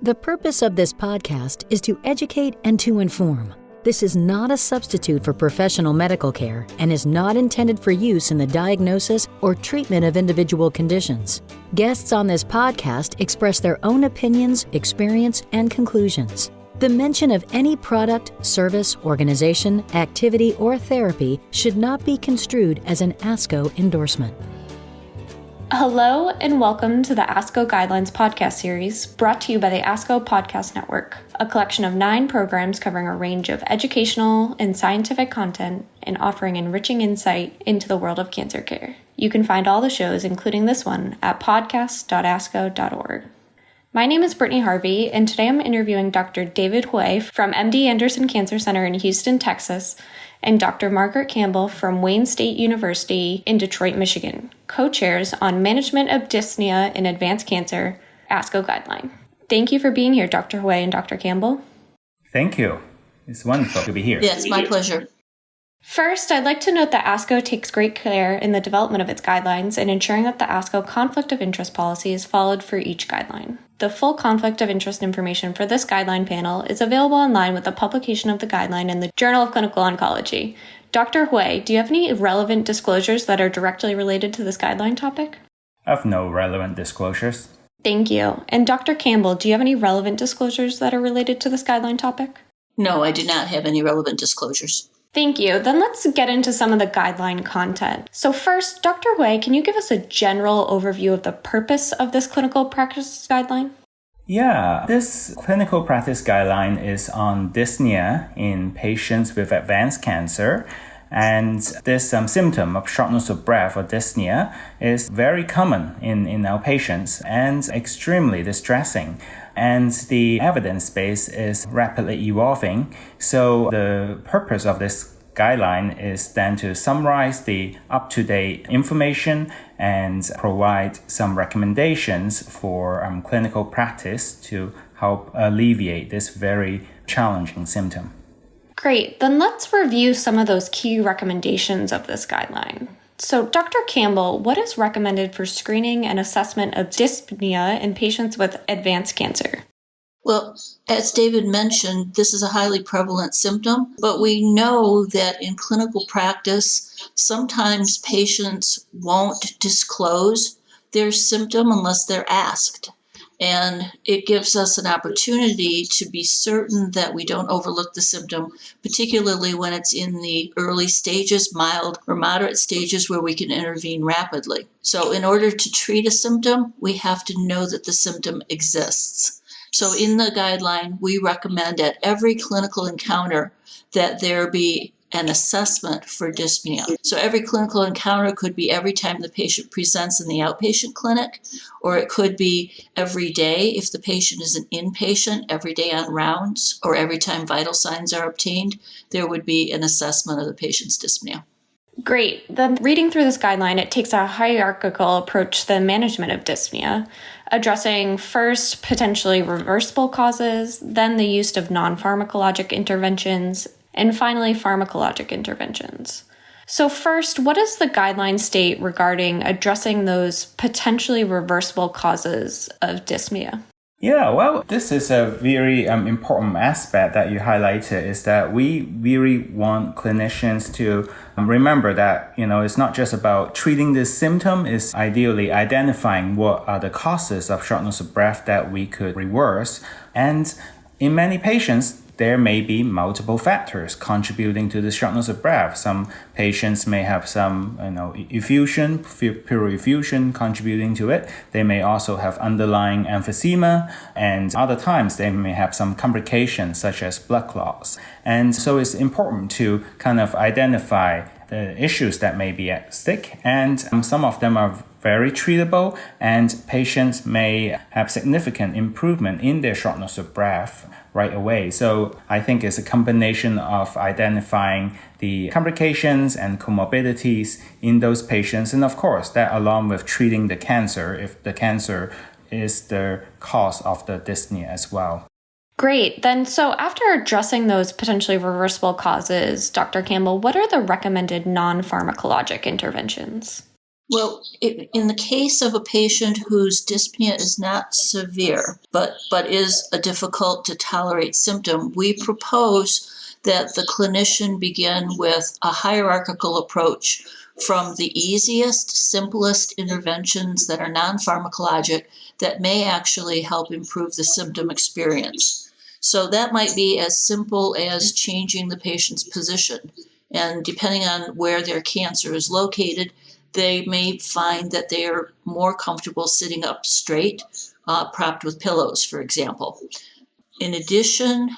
The purpose of this podcast is to educate and to inform. This is not a substitute for professional medical care and is not intended for use in the diagnosis or treatment of individual conditions. Guests on this podcast express their own opinions, experience, and conclusions. The mention of any product, service, organization, activity, or therapy should not be construed as an ASCO endorsement. Hello and welcome to the ASCO Guidelines Podcast Series, brought to you by the ASCO Podcast Network, a collection of 9 programs covering a range of educational and scientific content and offering enriching insight into the world of cancer care. You can find all the shows, including this one, at podcast.asco.org. My name is Brittany Harvey, and today I'm interviewing Dr. David Hui from MD Anderson Cancer Center in Houston, Texas, and Dr. Margaret Campbell from Wayne State University in Detroit, Michigan, co-chairs on Management of Dyspnea in Advanced Cancer, ASCO Guideline. Thank you for being here, Dr. Hui and Dr. Campbell. Thank you. It's wonderful to be here. Yeah, it's my pleasure. First, I'd like to note that ASCO takes great care in the development of its guidelines and ensuring that the ASCO conflict of interest policy is followed for each guideline. The full conflict of interest information for this guideline panel is available online with the publication of the guideline in the Journal of Clinical Oncology. Dr. Hui, do you have any relevant disclosures that are directly related to this guideline topic? I have no relevant disclosures. Thank you. And Dr. Campbell, do you have any relevant disclosures that are related to this guideline topic? No, I do not have any relevant disclosures. Thank you. Then let's get into some of the guideline content. So first, Dr. Hui, can you give us a general overview of the purpose of this clinical practice guideline? Yeah, this clinical practice guideline is on dyspnea in patients with advanced cancer. And this symptom of shortness of breath or dyspnea is very common in our patients and extremely distressing. And the evidence base is rapidly evolving. So the purpose of this guideline is then to summarize the up-to-date information and provide some recommendations for clinical practice to help alleviate this very challenging symptom. Great. Then let's review some of those key recommendations of this guideline. So, Dr. Campbell, what is recommended for screening and assessment of dyspnea in patients with advanced cancer? Well, as David mentioned, this is a highly prevalent symptom, but we know that in clinical practice, sometimes patients won't disclose their symptom unless they're asked. And it gives us an opportunity to be certain that we don't overlook the symptom, particularly when it's in the early stages, mild or moderate stages where we can intervene rapidly. So in order to treat a symptom, we have to know that the symptom exists. So in the guideline, we recommend at every clinical encounter that there be an assessment for dyspnea. So every clinical encounter could be every time the patient presents in the outpatient clinic, or it could be every day if the patient is an inpatient, every day on rounds, or every time vital signs are obtained, there would be an assessment of the patient's dyspnea. Great. Then reading through this guideline, it takes a hierarchical approach to the management of dyspnea, addressing first potentially reversible causes, then the use of non-pharmacologic interventions, and finally, pharmacologic interventions. So first, what does the guideline state regarding addressing those potentially reversible causes of dyspnea? Yeah, well, this is a very important aspect that you highlighted, is that we really want clinicians to remember that, it's not just about treating this symptom, it's ideally identifying what are the causes of shortness of breath that we could reverse. And in many patients, there may be multiple factors contributing to the shortness of breath. Some patients may have some, effusion, pleural effusion contributing to it. They may also have underlying emphysema, and other times they may have some complications such as blood clots. And so it's important to kind of identify the issues that may be at stake, and some of them are very treatable, and patients may have significant improvement in their shortness of breath right away. So I think it's a combination of identifying the complications and comorbidities in those patients, and of course that along with treating the cancer if the cancer is the cause of the dyspnea as well. Great. Then, so after addressing those potentially reversible causes, Dr. Campbell, what are the recommended non-pharmacologic interventions? Well, in the case of a patient whose dyspnea is not severe, but is a difficult to tolerate symptom, we propose that the clinician begin with a hierarchical approach from the easiest, simplest interventions that are non-pharmacologic that may actually help improve the symptom experience. So that might be as simple as changing the patient's position. And depending on where their cancer is located, they may find that they are more comfortable sitting up straight, propped with pillows, for example. In addition,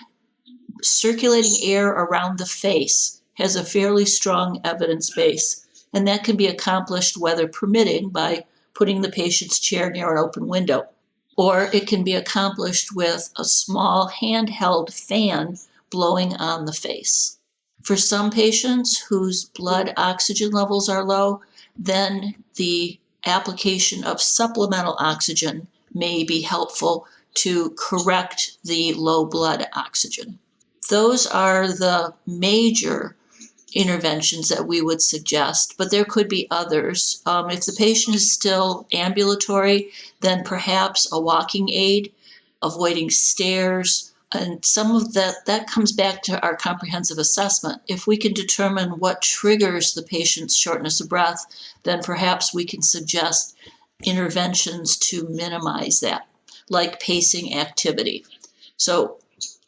circulating air around the face has a fairly strong evidence base, and that can be accomplished, weather permitting, by putting the patient's chair near an open window. Or it can be accomplished with a small handheld fan blowing on the face. For some patients whose blood oxygen levels are low, then the application of supplemental oxygen may be helpful to correct the low blood oxygen. Those are the major interventions that we would suggest, but there could be others. If the patient is still ambulatory, then perhaps a walking aid, avoiding stairs, and some of that comes back to our comprehensive assessment. If we can determine what triggers the patient's shortness of breath, then perhaps we can suggest interventions to minimize that, like pacing activity. So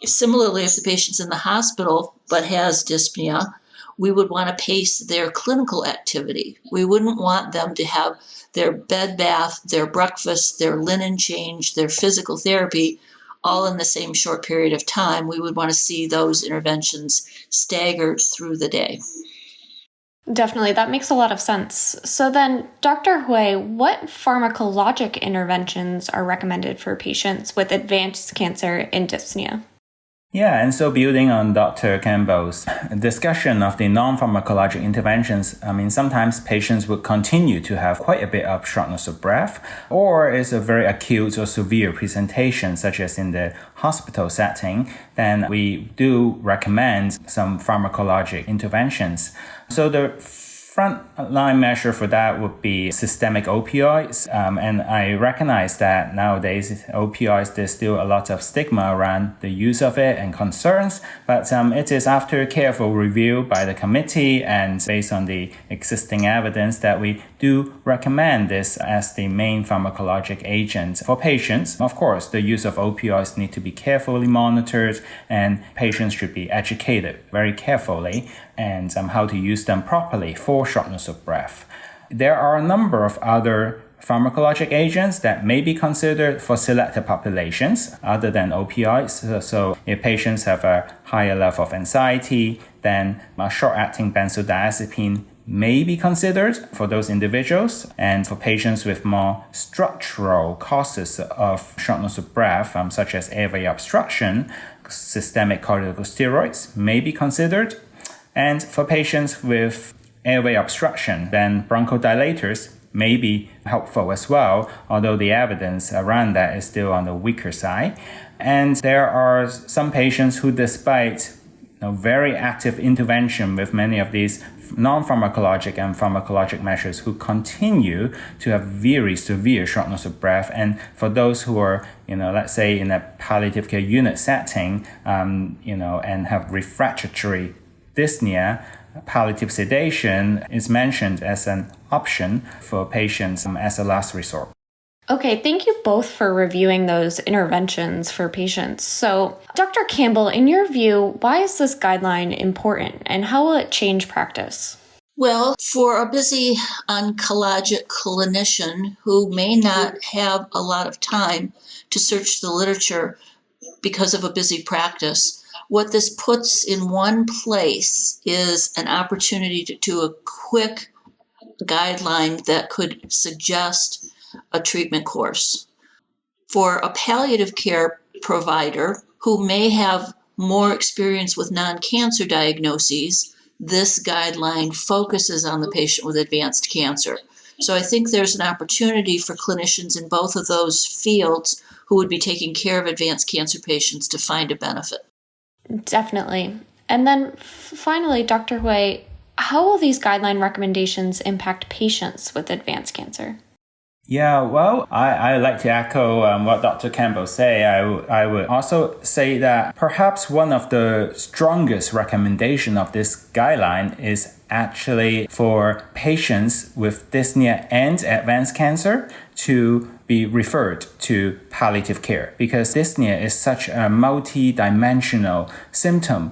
similarly, if the patient's in the hospital but has dyspnea, we would want to pace their clinical activity. We wouldn't want them to have their bed bath, their breakfast, their linen change, their physical therapy all in the same short period of time. We would want to see those interventions staggered through the day. Definitely, that makes a lot of sense. So then, Dr. Hui, what pharmacologic interventions are recommended for patients with advanced cancer in dyspnea? Yeah, and so building on Dr. Campbell's discussion of the non-pharmacologic interventions, sometimes patients would continue to have quite a bit of shortness of breath, or it's a very acute or severe presentation, such as in the hospital setting, then we do recommend some pharmacologic interventions. So the frontline measure for that would be systemic opioids. And I recognize that nowadays opioids, there's still a lot of stigma around the use of it and concerns, but it is after careful review by the committee and based on the existing evidence that we do recommend this as the main pharmacologic agent for patients. Of course, the use of opioids need to be carefully monitored and patients should be educated very carefully and how to use them properly for shortness of breath. There are a number of other pharmacologic agents that may be considered for selected populations other than opioids. So if patients have a higher level of anxiety, then a short-acting benzodiazepine may be considered for those individuals. And for patients with more structural causes of shortness of breath, such as airway obstruction, systemic corticosteroids may be considered. And for patients with airway obstruction, then bronchodilators may be helpful as well, although the evidence around that is still on the weaker side. And there are some patients who, despite very active intervention with many of these non-pharmacologic and pharmacologic measures, who continue to have very severe shortness of breath. And for those who are, let's say in a palliative care unit setting, and have refractory dyspnea, palliative sedation is mentioned as an option for patients as a last resort. Okay, thank you both for reviewing those interventions for patients. So, Dr. Campbell, in your view, why is this guideline important and how will it change practice? Well, for a busy oncologic clinician who may not have a lot of time to search the literature because of a busy practice, what this puts in one place is an opportunity to do a quick guideline that could suggest a treatment course. For a palliative care provider who may have more experience with non-cancer diagnoses, this guideline focuses on the patient with advanced cancer. So I think there's an opportunity for clinicians in both of those fields who would be taking care of advanced cancer patients to find a benefit. Definitely. And then finally, Dr. Hui, how will these guideline recommendations impact patients with advanced cancer? Yeah, well, I like to echo what Dr. Campbell say. I would also say that perhaps one of the strongest recommendation of this guideline is actually for patients with dyspnea and advanced cancer to be referred to palliative care, because dyspnea is such a multi-dimensional symptom.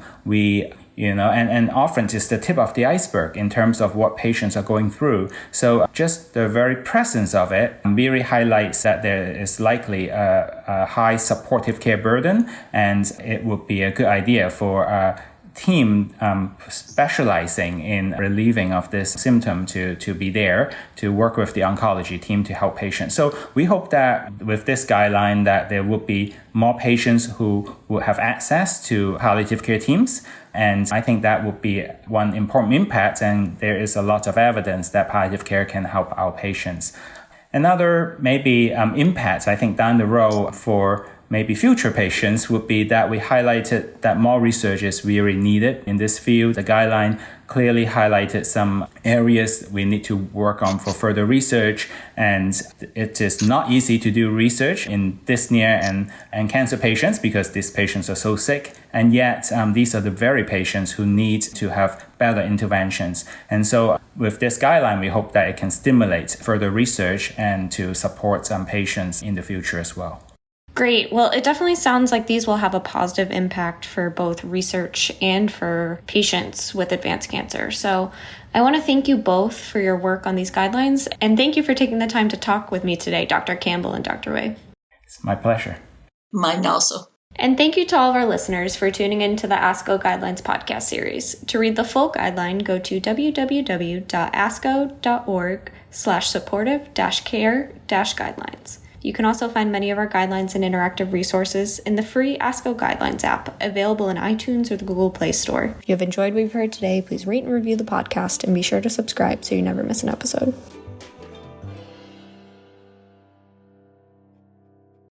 And often it's the tip of the iceberg in terms of what patients are going through. So just the very presence of it really highlights that there is likely a high supportive care burden, and it would be a good idea for a team specializing in relieving of this symptom to be there to work with the oncology team to help patients. So we hope that with this guideline that there will be more patients who will have access to palliative care teams. And I think that would be one important impact, and there is a lot of evidence that palliative care can help our patients. Another maybe impact, I think, down the road for maybe future patients would be that we highlighted that more research is really needed in this field. The guideline clearly highlighted some areas we need to work on for further research, and it is not easy to do research in dyspnea and cancer patients because these patients are so sick, and yet these are the very patients who need to have better interventions. And so with this guideline, we hope that it can stimulate further research and to support some patients in the future as well. Great. Well, it definitely sounds like these will have a positive impact for both research and for patients with advanced cancer. So I want to thank you both for your work on these guidelines, and thank you for taking the time to talk with me today, Dr. Campbell and Dr. Hui. It's my pleasure. Mine also. And thank you to all of our listeners for tuning in to the ASCO Guidelines Podcast Series. To read the full guideline, go to www.asco.org/supportive-care-guidelines. You can also find many of our guidelines and interactive resources in the free ASCO Guidelines app, available in iTunes or the Google Play Store. If you have enjoyed what you've heard today, please rate and review the podcast and be sure to subscribe so you never miss an episode.